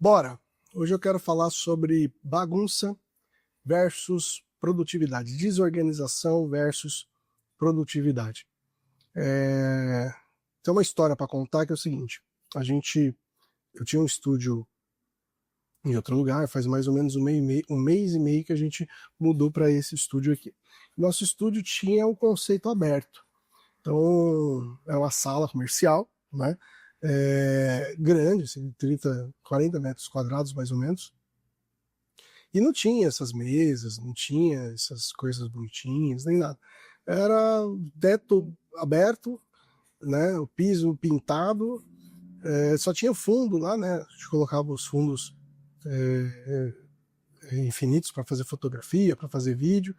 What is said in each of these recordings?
Bora! Hoje eu quero falar sobre bagunça versus produtividade, desorganização versus produtividade. Tem uma história para contar que é o seguinte: eu tinha um estúdio em outro lugar, faz mais ou menos um mês e meio que a gente mudou para esse estúdio aqui. Nosso estúdio tinha o conceito aberto, então é uma sala comercial, né? Grande, assim, 30, 40 metros quadrados mais ou menos. E não tinha essas mesas, não tinha essas coisas bonitinhas, nem nada. Era teto aberto, né? O piso pintado, só tinha fundo lá, né? A gente colocava os fundos infinitos para fazer fotografia, para fazer vídeo,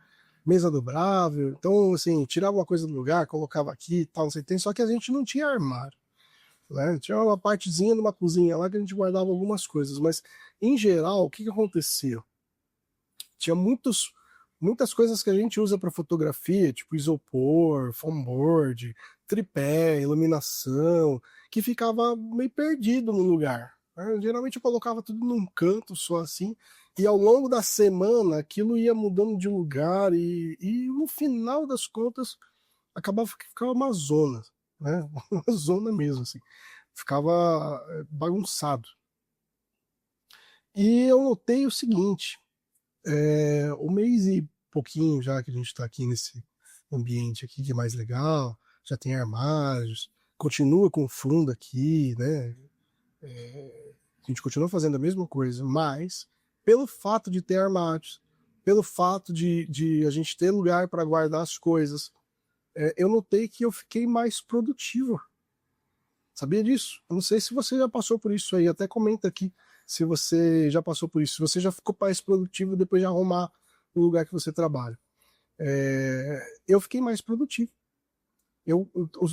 mesa dobrável. Então, assim, tirava uma coisa do lugar, colocava aqui e tal, não sei o que tem, só que a gente não tinha armário. Né? Tinha uma partezinha numa cozinha lá que a gente guardava algumas coisas, mas em geral, o que acontecia? Tinha muitas coisas que a gente usa para fotografia, tipo isopor, foam board, tripé, iluminação, que ficava meio perdido no lugar. Né? Geralmente eu colocava tudo num canto só assim, e ao longo da semana aquilo ia mudando de lugar, e no final das contas acabava que ficava uma zona, né? Uma zona mesmo, assim. Ficava bagunçado. E eu notei o seguinte: o mês e pouquinho já que a gente está aqui nesse ambiente aqui, que é mais legal, já tem armários, continua com fundo aqui, né? A gente continua fazendo a mesma coisa, mas pelo fato de ter armários, pelo fato de a gente ter lugar para guardar as coisas, eu notei que eu fiquei mais produtivo. Sabia disso? Eu não sei se você já passou por isso aí, até comenta aqui se você já passou por isso, se você já ficou mais produtivo depois de arrumar o lugar que você trabalha. Eu fiquei mais produtivo.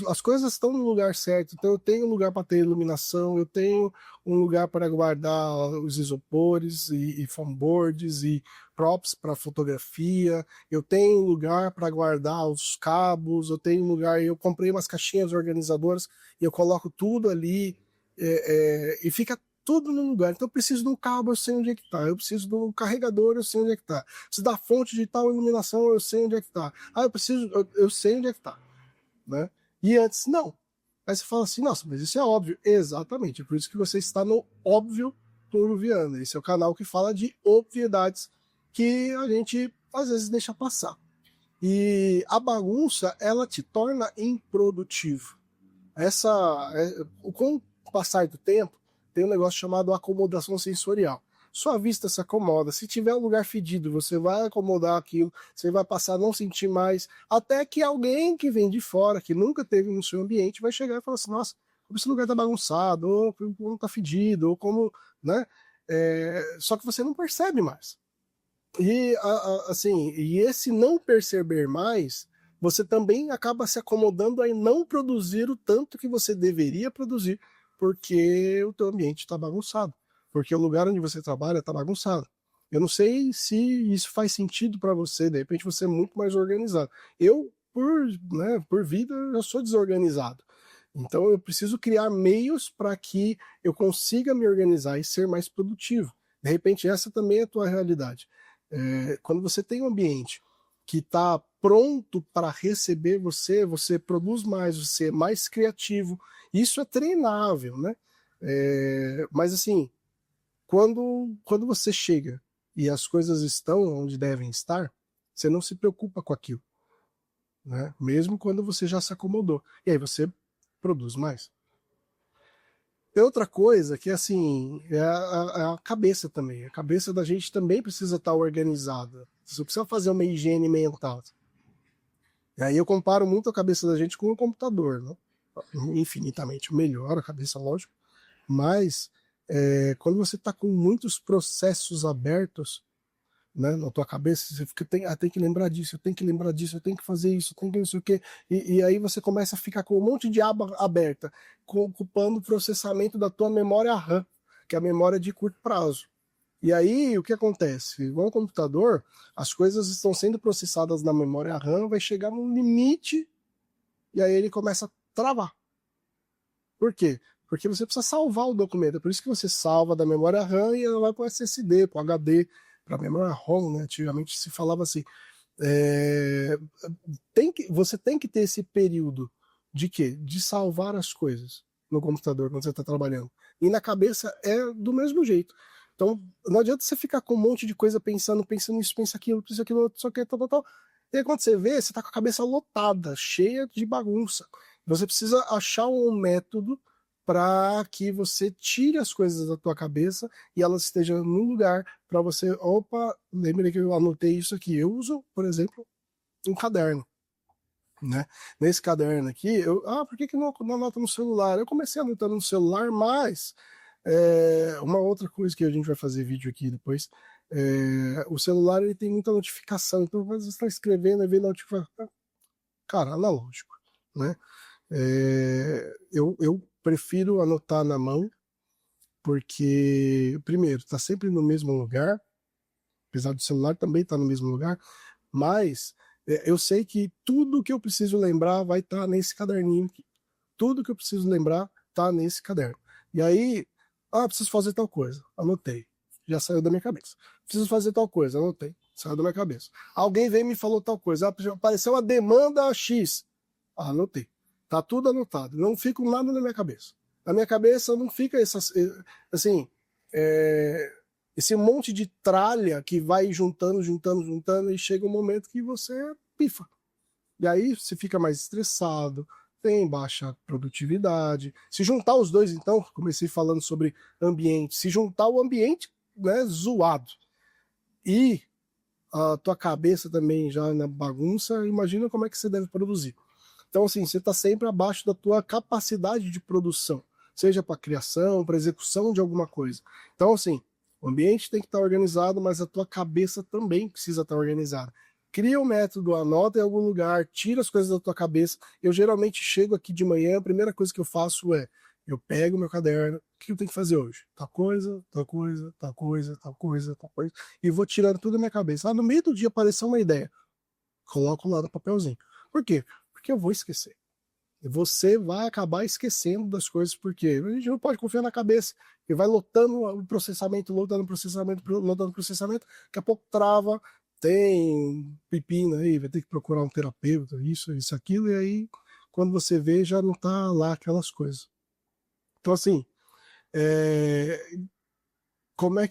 As coisas estão no lugar certo, então eu tenho um lugar para ter iluminação, eu tenho um lugar para guardar os isopores e foam boards e props para fotografia, eu tenho um lugar para guardar os cabos, eu tenho um lugar, eu comprei umas caixinhas organizadoras e eu coloco tudo ali, e fica tudo no lugar. Então eu preciso de um cabo, eu sei onde é que está, eu preciso de um carregador, eu sei onde é que está, preciso da fonte de tal iluminação, eu sei onde é que está, eu sei onde é que está. Né? E antes, não. Aí você fala assim, nossa, mas isso é óbvio. Exatamente, é por isso que você está no Óbvio com Viana. Esse é o canal que fala de obviedades que a gente às vezes deixa passar. E a bagunça, ela te torna improdutivo. Com o passar do tempo, tem um negócio chamado acomodação sensorial. Sua vista se acomoda. Se tiver um lugar fedido, você vai acomodar aquilo, você vai passar a não sentir mais, até que alguém que vem de fora, que nunca teve no seu ambiente, vai chegar e falar assim, nossa, como esse lugar tá bagunçado, ou como tá fedido, ou como, né? Só que você não percebe mais. E esse não perceber mais, você também acaba se acomodando a não produzir o tanto que você deveria produzir, porque o teu ambiente está bagunçado, porque o lugar onde você trabalha está bagunçado. Eu não sei se isso faz sentido para você, de repente você é muito mais organizado. Eu, por vida, eu sou desorganizado. Então eu preciso criar meios para que eu consiga me organizar e ser mais produtivo. De repente essa também é a tua realidade. Quando você tem um ambiente que está pronto para receber você, você produz mais, você é mais criativo. Isso é treinável, né? Mas assim, quando você chega e as coisas estão onde devem estar, você não se preocupa com aquilo, né? Mesmo quando você já se acomodou. E aí você produz mais. Tem outra coisa que, assim, é a cabeça também. A cabeça da gente também precisa estar organizada. Você precisa fazer uma higiene mental. E aí eu comparo muito a cabeça da gente com o computador, né? Infinitamente melhor a cabeça, lógico. Mas quando você está com muitos processos abertos, né, na tua cabeça, você fica, tem que lembrar disso, eu tenho que lembrar disso, eu tenho que fazer isso, eu tenho que não sei o quê. E aí você começa a ficar com um monte de aba aberta, ocupando o processamento da tua memória RAM, que é a memória de curto prazo. E aí o que acontece? Igual o computador, as coisas estão sendo processadas na memória RAM, vai chegar num limite, e aí ele começa a travar. Por quê? Porque você precisa salvar o documento. É por isso que você salva da memória RAM e ela vai para o SSD, para o HD, para a memória ROM, né? Antigamente se falava assim. É, você tem que ter esse período de quê? De salvar as coisas no computador quando você está trabalhando. E na cabeça é do mesmo jeito. Então, não adianta você ficar com um monte de coisa pensando nisso, pensa aquilo, outro, só que tal, tal, tal. E aí, quando você vê, você está com a cabeça lotada, cheia de bagunça. Você precisa achar um método para que você tire as coisas da tua cabeça e elas estejam no lugar para você, opa, lembrei que eu anotei isso aqui. Eu uso, por exemplo, um caderno, né? Nesse caderno aqui, por que não anota no celular? Eu comecei anotando no celular, mas uma outra coisa que a gente vai fazer vídeo aqui depois, o celular ele tem muita notificação, então você está escrevendo e vê notificação, cara, analógico, né? Eu prefiro anotar na mão, porque, primeiro, está sempre no mesmo lugar, apesar do celular também estar no mesmo lugar, mas eu sei que tudo que eu preciso lembrar vai estar nesse caderninho aqui. Tudo que eu preciso lembrar está nesse caderno. E aí, preciso fazer tal coisa, anotei, já saiu da minha cabeça. Preciso fazer tal coisa, anotei, saiu da minha cabeça. Alguém veio e me falou tal coisa, apareceu uma demanda X, anotei. Tá tudo anotado, não fica nada na minha cabeça. Na minha cabeça não fica assim, esse monte de tralha que vai juntando, e chega um momento que você pifa. E aí você fica mais estressado, tem baixa produtividade. Se juntar os dois, então, comecei falando sobre ambiente, se juntar o ambiente, né, zoado, e a tua cabeça também já na bagunça, imagina como é que você deve produzir. Então, assim, você está sempre abaixo da tua capacidade de produção, seja para criação, para execução de alguma coisa. Então, assim, o ambiente tem que estar organizado, mas a tua cabeça também precisa estar organizada. Cria um método, anota em algum lugar, tira as coisas da tua cabeça. Eu geralmente chego aqui de manhã, a primeira coisa que eu faço eu pego meu caderno, o que eu tenho que fazer hoje? Tal coisa, tal coisa, tal coisa, tal coisa, tal coisa, e vou tirando tudo da minha cabeça. No meio do dia apareceu uma ideia, coloco lá no papelzinho. Por quê? Porque eu vou esquecer. Você vai acabar esquecendo das coisas, porque a gente não pode confiar na cabeça, e vai lotando o processamento, lotando o processamento, lotando o processamento, daqui a pouco trava, tem pepino aí, vai ter que procurar um terapeuta, isso, aquilo, e aí quando você vê já não tá lá aquelas coisas. Então assim, como é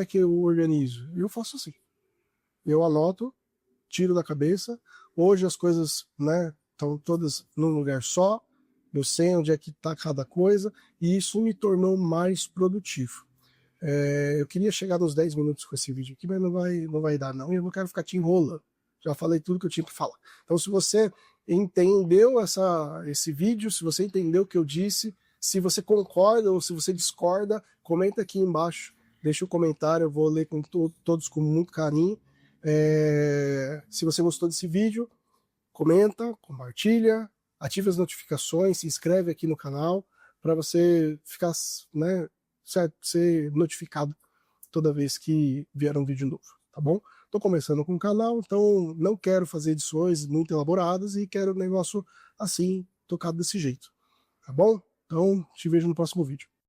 que eu organizo? Eu faço assim, eu anoto, tiro da cabeça. Hoje as coisas, né, estão todas num lugar só, eu sei onde é que está cada coisa, e isso me tornou mais produtivo. Eu queria chegar nos 10 minutos com esse vídeo aqui, mas não vai dar não, e eu não quero ficar te enrolando. Já falei tudo que eu tinha para falar. Então se você entendeu esse vídeo, se você entendeu o que eu disse, se você concorda ou se você discorda, comenta aqui embaixo, deixa o comentário, eu vou ler com todos com muito carinho. Se você gostou desse vídeo, comenta, compartilha, ative as notificações, se inscreve aqui no canal para você ficar, né, ser notificado toda vez que vier um vídeo novo, tá bom? Estou começando com o canal, então não quero fazer edições muito elaboradas e quero um negócio assim, tocado desse jeito, tá bom? Então, te vejo no próximo vídeo.